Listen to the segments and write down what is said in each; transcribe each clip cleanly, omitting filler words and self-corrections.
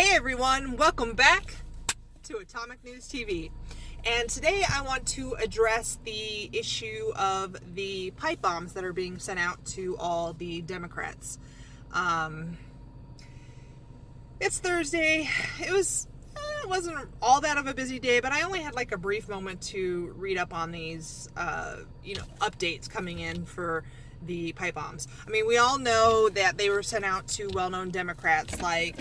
Hey everyone, welcome back to Atomic News TV. And today I want to address the issue of the pipe bombs that are being sent out to all the Democrats. It's Thursday. It wasn't all that of a busy day, but I only had like a brief moment to read up on these, updates coming in for the pipe bombs. I mean, we all know that they were sent out to well-known Democrats like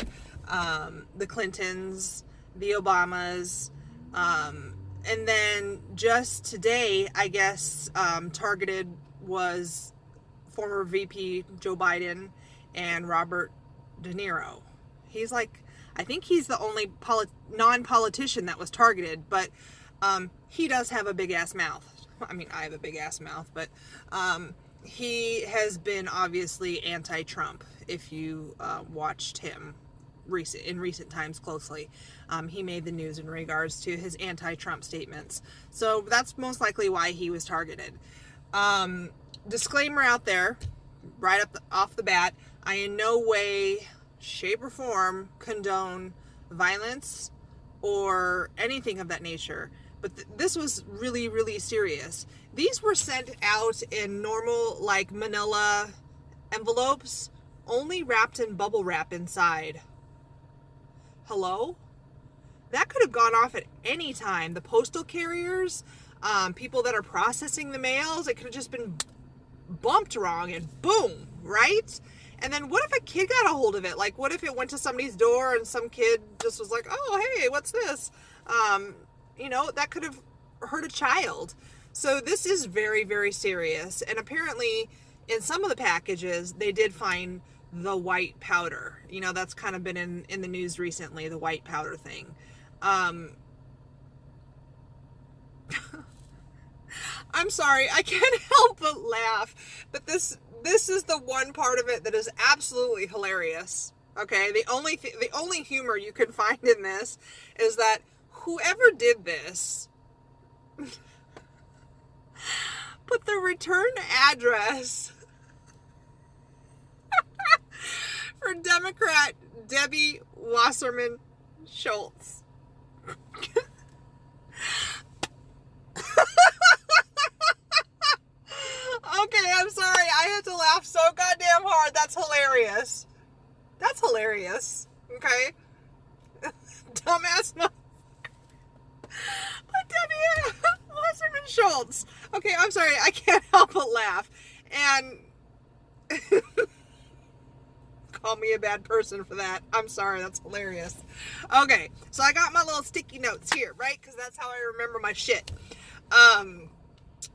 the Clintons, the Obamas, and then just today, I guess, targeted was former VP Joe Biden and Robert De Niro. I think he's the only non-politician that was targeted, but he does have a big-ass mouth. I mean, I have a big-ass mouth, but he has been obviously anti-Trump, if you watched him in recent times closely. He made the news in regards to his anti-Trump statements. So that's most likely why he was targeted. Disclaimer out there, right off the bat, I in no way, shape, or form condone violence or anything of that nature. But this was really, really serious. These were sent out in normal, like, manila envelopes, only wrapped in bubble wrap inside. Hello? That could have gone off at any time. The postal carriers, people that are processing the mails, it could have just been bumped wrong and boom, right? And then what if a kid got a hold of it? Like, what if it went to somebody's door and some kid just was like, oh, hey, what's this? That could have hurt a child. So this is very, very serious. And apparently, in some of the packages, they did find the white powder. That's kind of been in the news recently, the white powder thing. I'm sorry, I can't help but laugh. But this is the one part of it that is absolutely hilarious. Okay, the only humor you can find in this is that whoever did this put the return address for Democrat Debbie Wasserman Schultz. Okay, I'm sorry. I had to laugh so goddamn hard. That's hilarious. That's hilarious. Okay? Dumbass motherfucker. But Debbie Wasserman Schultz. Okay, I'm sorry. I can't help but laugh. And call me a bad person for that. I'm sorry. That's hilarious. Okay, so I got my little sticky notes here, right? Because that's how I remember my shit.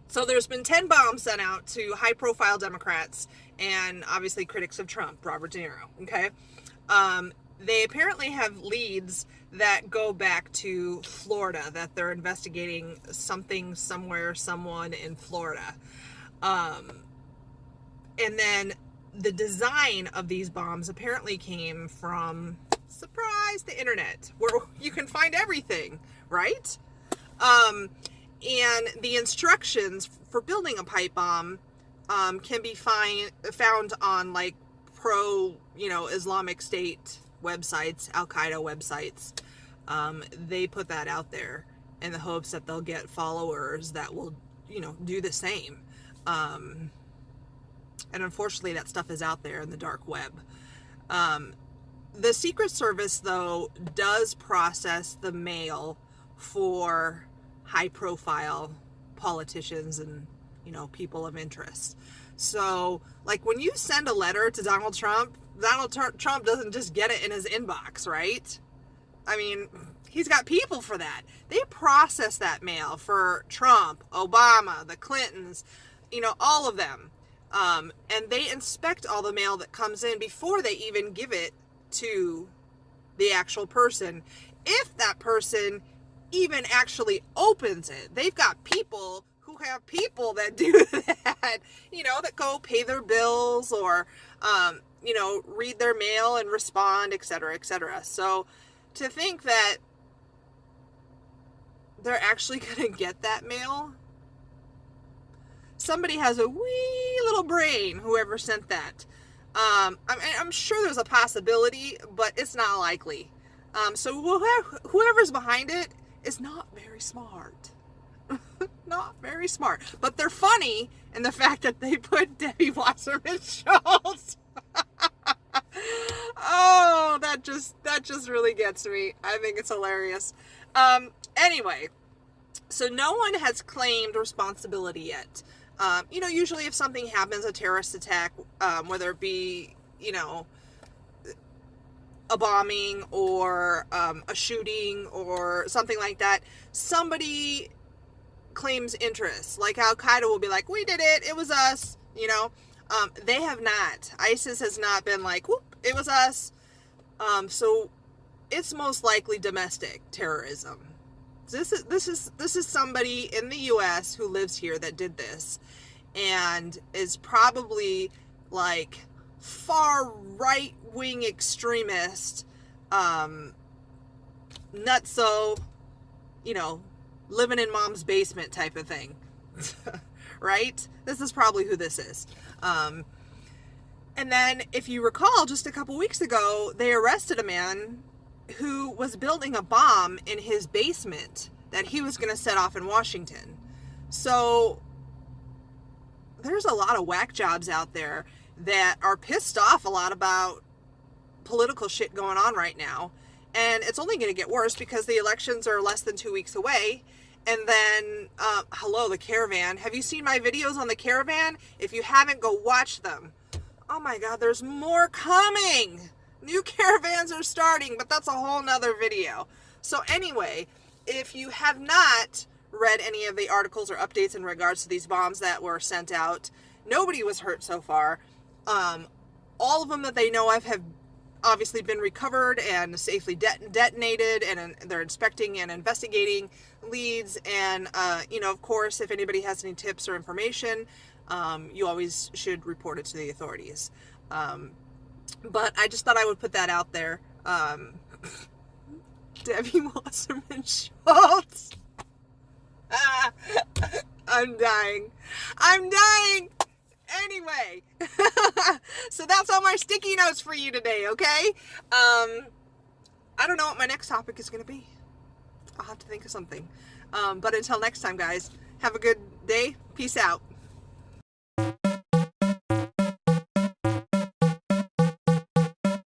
So there's been 10 bombs sent out to high-profile Democrats and obviously critics of Trump, Robert De Niro, okay? They apparently have leads that go back to Florida, that they're investigating something, somewhere, someone in Florida. And then the design of these bombs apparently came from, surprise, the internet, where you can find everything, right? And the instructions for building a pipe bomb can be found on like Islamic State websites, Al-Qaeda websites. They put that out there in the hopes that they'll get followers that will, do the same. And unfortunately, that stuff is out there in the dark web. The Secret Service, though, does process the mail for high-profile politicians and, people of interest. So, like, when you send a letter to Donald Trump doesn't just get it in his inbox, right? I mean, he's got people for that. They process that mail for Trump, Obama, the Clintons, all of them. And they inspect all the mail that comes in before they even give it to the actual person. If that person even actually opens it. They've got people who have people that do that, that go pay their bills or, read their mail and respond, etc., etc. So to think that they're actually going to get that mail, somebody has a wee little brain, whoever sent that. I'm sure there's a possibility, but it's not likely. So whoever's behind it is not very smart. Not very smart. But they're funny in the fact that they put Debbie Wasserman Schultz. Oh, that just really gets me. I think it's hilarious. Anyway, so no one has claimed responsibility yet. Usually if something happens, a terrorist attack, whether it be, a bombing or a shooting or something like that, somebody claims interest. Like Al-Qaeda will be like, we did it, it was us, They have not. ISIS has not been like, whoop, it was us. So it's most likely domestic terrorism. This is somebody in the U.S. who lives here that did this, and is probably like far right wing extremist, nutso, living in mom's basement type of thing. Right? This is probably who this is. And then, if you recall, just a couple weeks ago, they arrested a man who was building a bomb in his basement that he was going to set off in Washington. So, there's a lot of whack jobs out there that are pissed off a lot about political shit going on right now. And it's only going to get worse because the elections are less than 2 weeks away. And then, hello, the caravan. Have you seen my videos on the caravan? If you haven't, go watch them. Oh my God, there's more coming. New caravans are starting, but that's a whole nother video. So anyway, if you have not read any of the articles or updates in regards to these bombs that were sent out, nobody was hurt so far. All of them that they know of have obviously been recovered and safely detonated, and they're inspecting and investigating leads. And, of course, if anybody has any tips or information, you always should report it to the authorities. But I just thought I would put that out there. Debbie Wasserman Schultz. I'm dying. Anyway, so that's all my sticky notes for you today, okay? I don't know what my next topic is going to be. I'll have to think of something. But until next time, guys, have a good day. Peace out.